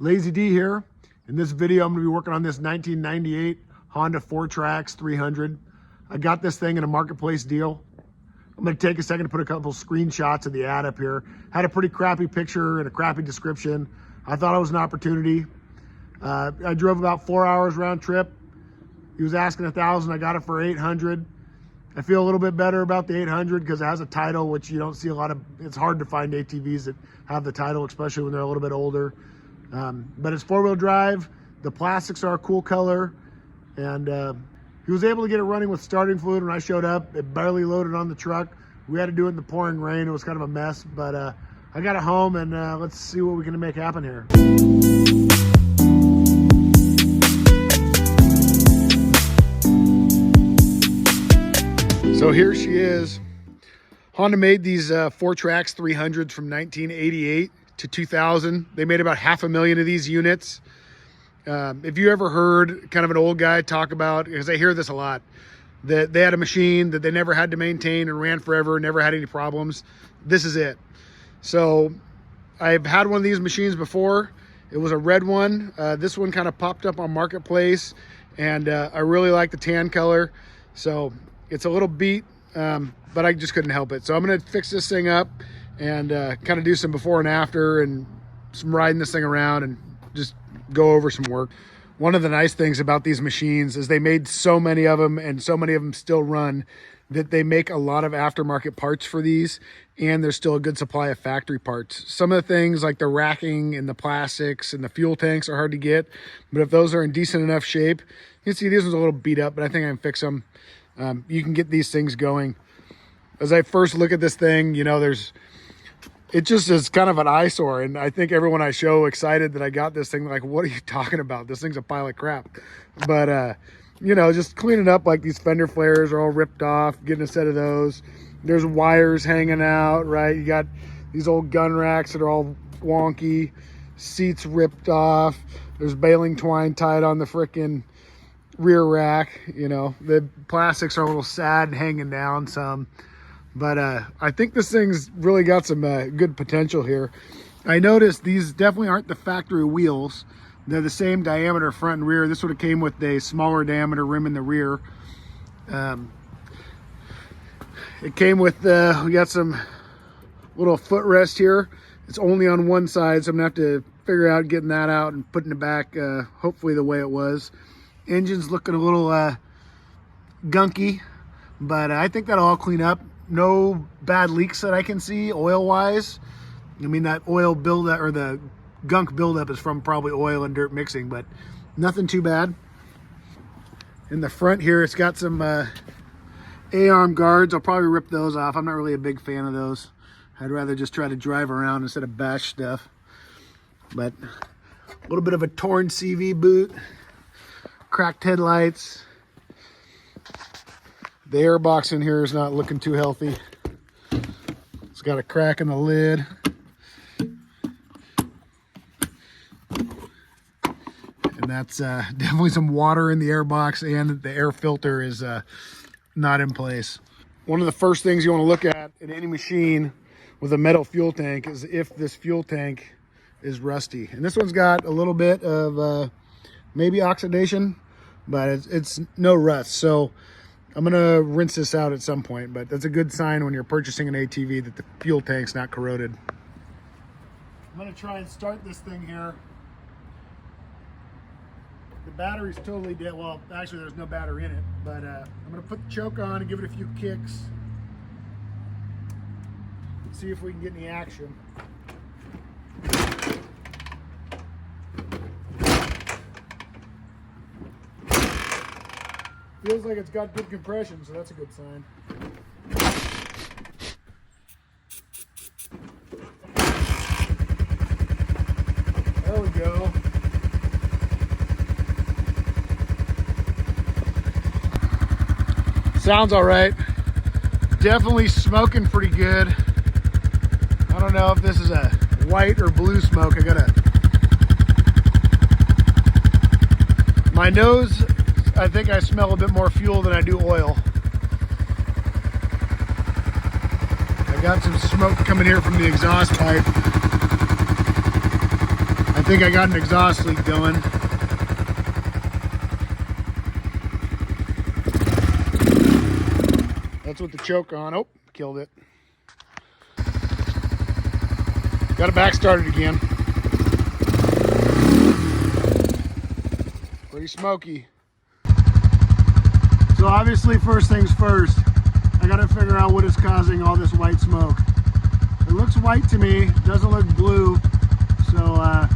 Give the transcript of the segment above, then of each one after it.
Lazy D here. In this video, I'm going to be working on this 1998 Honda FourTrax 300. I got this thing in a marketplace deal. I'm going to take a second to put a couple screenshots of the ad up here. Had a pretty crappy picture and a crappy description. I thought it was an opportunity. I drove about 4 hours round trip. He was asking $1,000. I got it for $800. I feel a little bit better about the 800 because it has a title, which you don't see a lot of. It's hard to find ATVs that have the title, especially when they're a little bit older. But it's four-wheel drive. The plastics are a cool color, and he was able to get it running with starting fluid when I showed up. It barely loaded on the truck. We had to do it in the pouring rain. It was kind of a mess, but I got it home, and let's see what we can make happen here. So here she is. Honda made these FourTrax 300s from 1988 to 2000. They made about 500,000 of these units. If you ever heard kind of an old guy talk about, because I hear this a lot, that they had a machine that they never had to maintain and ran forever, never had any problems, this is it. So I've had one of these machines before. It was a red one. This one kind of popped up on Marketplace, and I really like the tan color. So it's a little beat, but I just couldn't help it. So I'm gonna fix this thing up and kind of do some before and after and some riding this thing around and just go over some work. One of the nice things about these machines is they made so many of them, and so many of them still run, that they make a lot of aftermarket parts for these, and there's still a good supply of factory parts. Some of the things like the racking and the plastics and the fuel tanks are hard to get, but if those are in decent enough shape, you can see these ones a little beat up, but I think I can fix them. You can get these things going. As I first look at this thing, you know, it just is kind of an eyesore, and I think everyone I show excited that I got this thing, like, what are you talking about? This thing's a pile of crap. But you know, just cleaning up, like these fender flares are all ripped off, getting a set of those. There's wires hanging out, right? You got these old gun racks that are all wonky, seats ripped off. There's baling twine tied on the frickin' rear rack. You know, the plastics are a little sad and hanging down some. But I think this thing's really got some good potential here. I noticed these definitely aren't the factory wheels. They're the same diameter front and rear. This would have came with a smaller diameter rim in the rear. It came with, we got some little footrest here. It's only on one side, so I'm gonna have to figure out getting that out and putting it back, hopefully the way it was. Engine's looking a little gunky, but I think that'll all clean up. No bad leaks that I can see oil-wise. I mean, that oil buildup, or the gunk buildup, is from probably oil and dirt mixing, but nothing too bad. In the front here, it's got some A-arm guards. I'll probably rip those off. I'm not really a big fan of those. I'd rather just try to drive around instead of bash stuff. But a little bit of a torn CV boot, cracked headlights. The airbox in here is not looking too healthy. It's got a crack in the lid. And that's definitely some water in the airbox, and the air filter is not in place. One of the first things you want to look at in any machine with a metal fuel tank is if this fuel tank is rusty. And this one's got a little bit of maybe oxidation, but it's no rust. So I'm gonna rinse this out at some point, but that's a good sign when you're purchasing an ATV that the fuel tank's not corroded. I'm gonna try and start this thing here. The battery's totally dead. Well, actually there's no battery in it, but I'm gonna put the choke on and give it a few kicks. Let's see if we can get any action. Feels like it's got good compression, so that's a good sign. There we go. Sounds all right. Definitely smoking pretty good. I don't know if this is a white or blue smoke. My nose, I think I smell a bit more fuel than I do oil. I got some smoke coming here from the exhaust pipe. I think I got an exhaust leak going. That's what the choke on. Oh, killed it. Got it back started again. Pretty smoky. So obviously, first things first, I gotta figure out what is causing all this white smoke. It looks white to me, doesn't look blue. So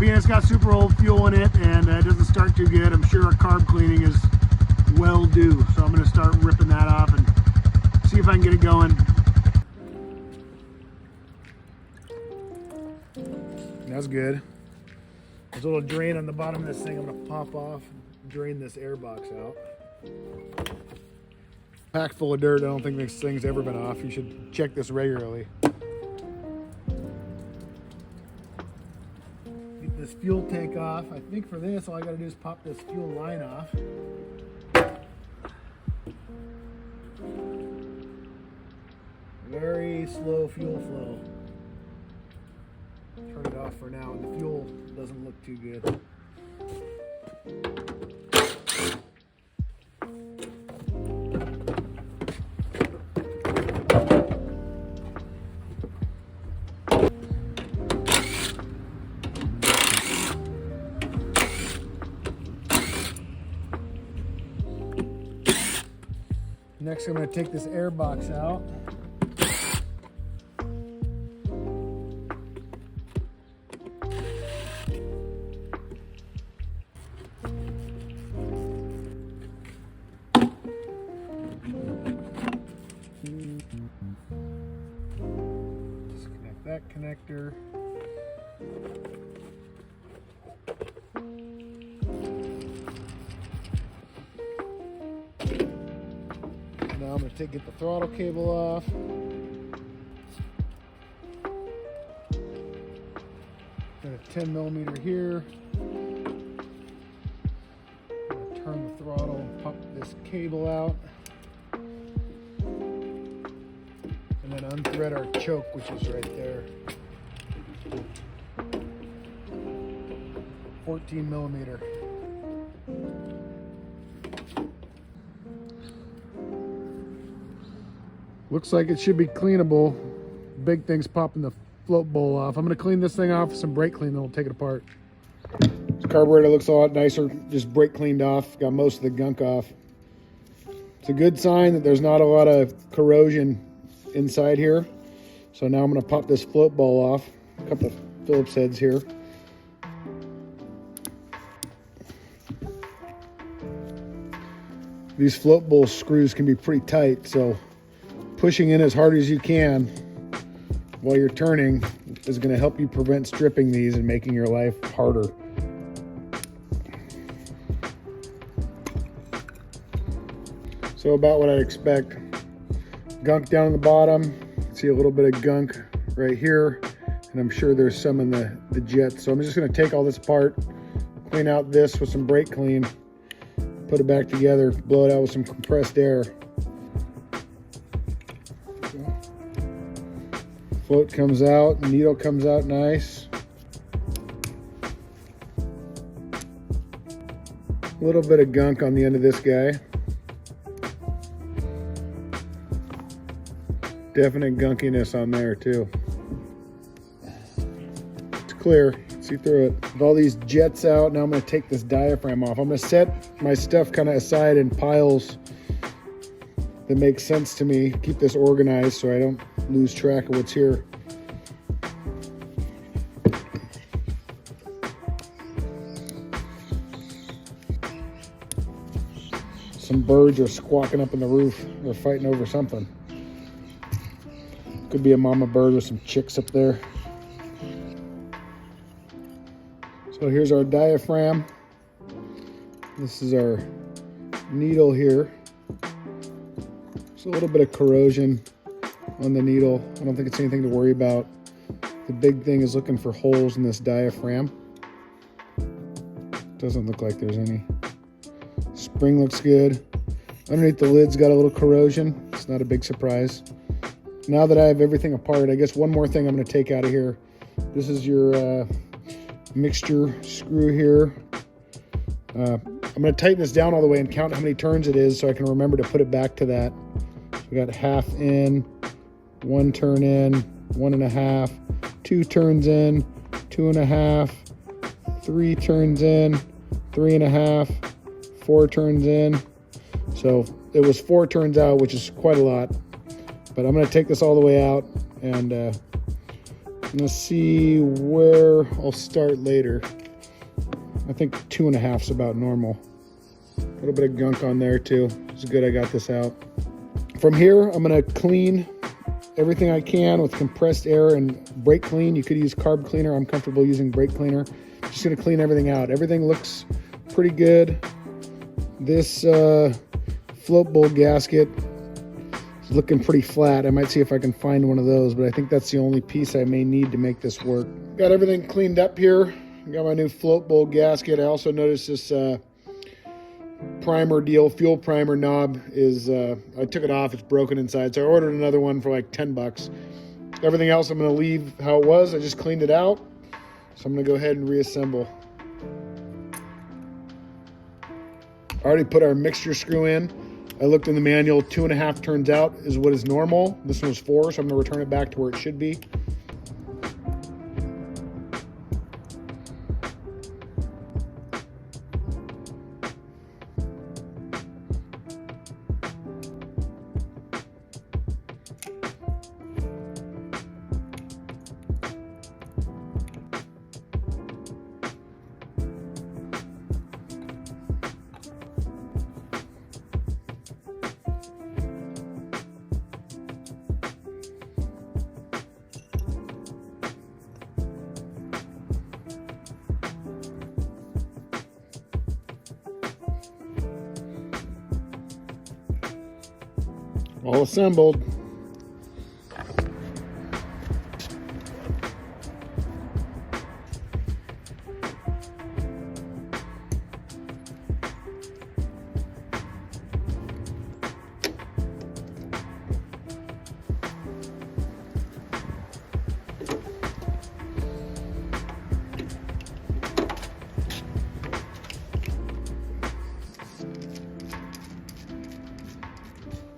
being it's got super old fuel in it and it doesn't start too good, I'm sure a carb cleaning is well due. So I'm gonna start ripping that off and see if I can get it going. That's good. There's a little drain on the bottom of this thing. I'm gonna pop off, drain this air box out. Pack full of dirt. I don't think this thing's ever been off. You should check this regularly. Get this fuel tank off. I think for this, all I gotta do is pop this fuel line off. Very slow fuel flow. Turn it off for now, and the fuel doesn't look too good. Next, I'm going to take this air box out. Disconnect that connector. Now I'm going to get the throttle cable off. Got a 10mm here. I'm going to turn the throttle and pump this cable out. And then unthread our choke, which is right there. 14mm. Looks like it should be cleanable. Big thing's popping the float bowl off. I'm gonna clean this thing off with some brake clean, then we'll take it apart. This carburetor looks a lot nicer, just brake cleaned off, got most of the gunk off. It's a good sign that there's not a lot of corrosion inside here. So now I'm gonna pop this float bowl off. A couple of Phillips heads here. These float bowl screws can be pretty tight, so pushing in as hard as you can while you're turning is going to help you prevent stripping these and making your life harder. So about what I'd expect. Gunk down in the bottom. See a little bit of gunk right here, and I'm sure there's some in the jet. So I'm just going to take all this apart, clean out this with some brake clean, put it back together, blow it out with some compressed air. Float comes out, needle comes out nice. A little bit of gunk on the end of this guy. Definite gunkiness on there too. It's clear, see through it. With all these jets out, now I'm gonna take this diaphragm off. I'm gonna set my stuff kind of aside in piles that make sense to me. Keep this organized so I don't lose track of what's here. Some birds are squawking up in the roof. They're fighting over something. Could be a mama bird with some chicks up there. So here's our diaphragm. This is our needle here. There's a little bit of corrosion on the needle. I don't think it's anything to worry about. The big thing is looking for holes in this diaphragm. Doesn't look like there's any. Spring looks good. Underneath the lid's got a little corrosion. It's not a big surprise. Now that I have everything apart, I guess one more thing I'm going to take out of here. This is your mixture screw here. I'm going to tighten this down all the way and count how many turns it is so I can remember to put it back to that. So we got half in, 1 turn in, 1.5, 2 turns in, 2.5, 3 turns in, 3.5, 4 turns in. So it was 4 turns out, which is quite a lot. But I'm going to take this all the way out, and I'm going to see where I'll start later. I think 2.5 is about normal. A little bit of gunk on there too. It's good I got this out. From here, I'm going to clean everything I can with compressed air and brake clean. You could use carb cleaner. I'm comfortable using brake cleaner. Just going to clean everything out. Everything looks pretty good. This float bowl gasket is looking pretty flat. I might see if I can find one of those, but I think that's the only piece I may need to make this work. Got everything cleaned up here. Got my new float bowl gasket. I also noticed this primer deal, fuel primer knob is, I took it off, it's broken inside. So I ordered another one for like 10 bucks. Everything else I'm gonna leave how it was. I just cleaned it out. So I'm gonna go ahead and reassemble. I already put our mixture screw in. I looked in the manual, 2.5 turns out is what is normal. This one was 4, so I'm gonna return it back to where it should be. All assembled.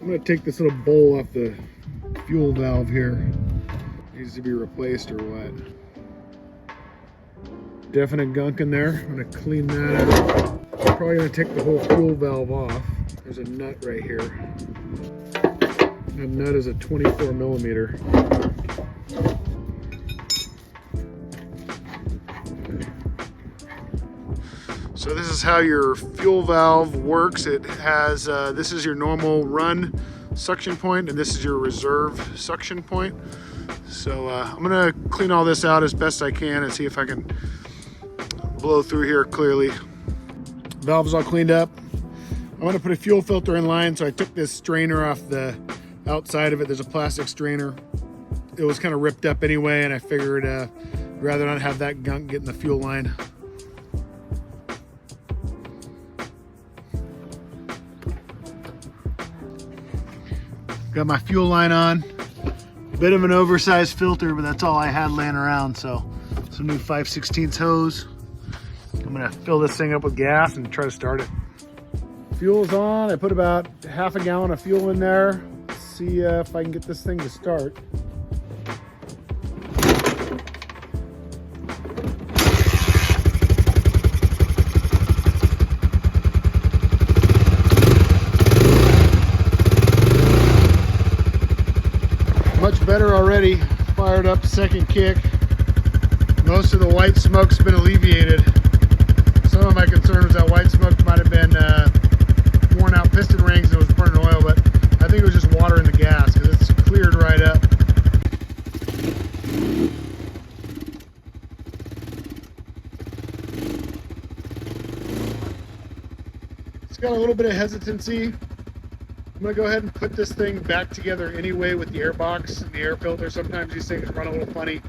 I'm going to take this little bowl off the fuel valve here. Needs to be replaced or what? Definite gunk in there. I'm going to clean that out. I'm probably going to take the whole fuel valve off. There's a nut right here. That nut is a 24 millimeter. So this is how your fuel valve works. It has, this is your normal run suction point, and this is your reserve suction point. So I'm gonna clean all this out as best I can and see if I can blow through here clearly. Valve is all cleaned up. I'm gonna put a fuel filter in line, so I took this strainer off the outside of it. There's a plastic strainer. It was kind of ripped up anyway, and I figured rather not have that gunk get in the fuel line. Got my fuel line on. Bit of an oversized filter, but that's all I had laying around. So some new 5/16 hose. I'm gonna fill this thing up with gas and try to start it. Fuel's on. I put about half a gallon of fuel in there. Let's see if I can get this thing to start. Much better already. Fired up, second kick. Most of the white smoke's been alleviated. Some of my concern was that white smoke might have been worn out piston rings and was burning oil, but I think it was just water in the gas because it's cleared right up. It's got a little bit of hesitancy. I'm gonna go ahead and put this thing back together anyway with the air box and the air filter. Sometimes these things run a little funny. You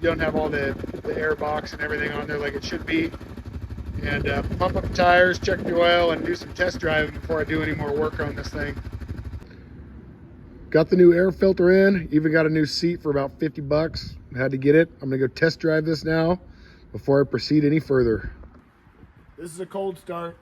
don't have all the air box and everything on there like it should be. And pump up the tires, check the oil, and do some test driving before I do any more work on this thing. Got the new air filter in, even got a new seat for about 50 bucks. I had to get it. I'm gonna go test drive this now before I proceed any further. This is a cold start.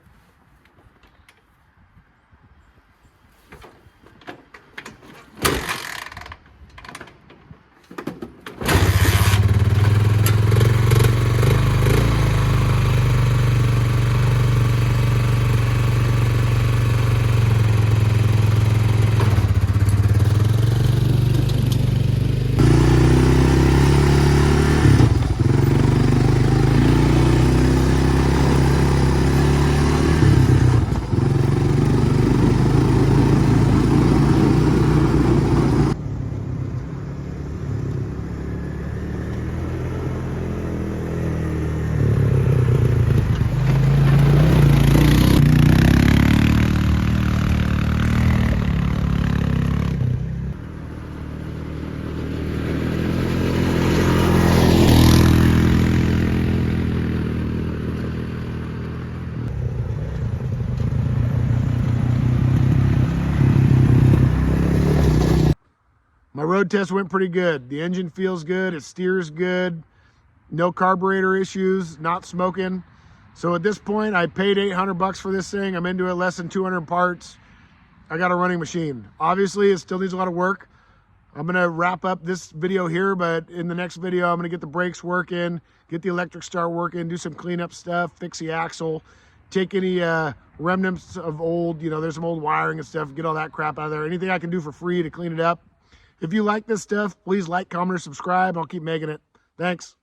My road test went pretty good. The engine feels good, it steers good, no carburetor issues, not smoking. So at this point, I paid 800 bucks for this thing. I'm into it, less than 200 parts. I got a running machine. Obviously, it still needs a lot of work. I'm gonna wrap up this video here, but in the next video, I'm gonna get the brakes working, get the electric start working, do some cleanup stuff, fix the axle, take any remnants of old, there's some old wiring and stuff, get all that crap out of there. Anything I can do for free to clean it up. If you like this stuff, please like, comment, or subscribe. I'll keep making it. Thanks.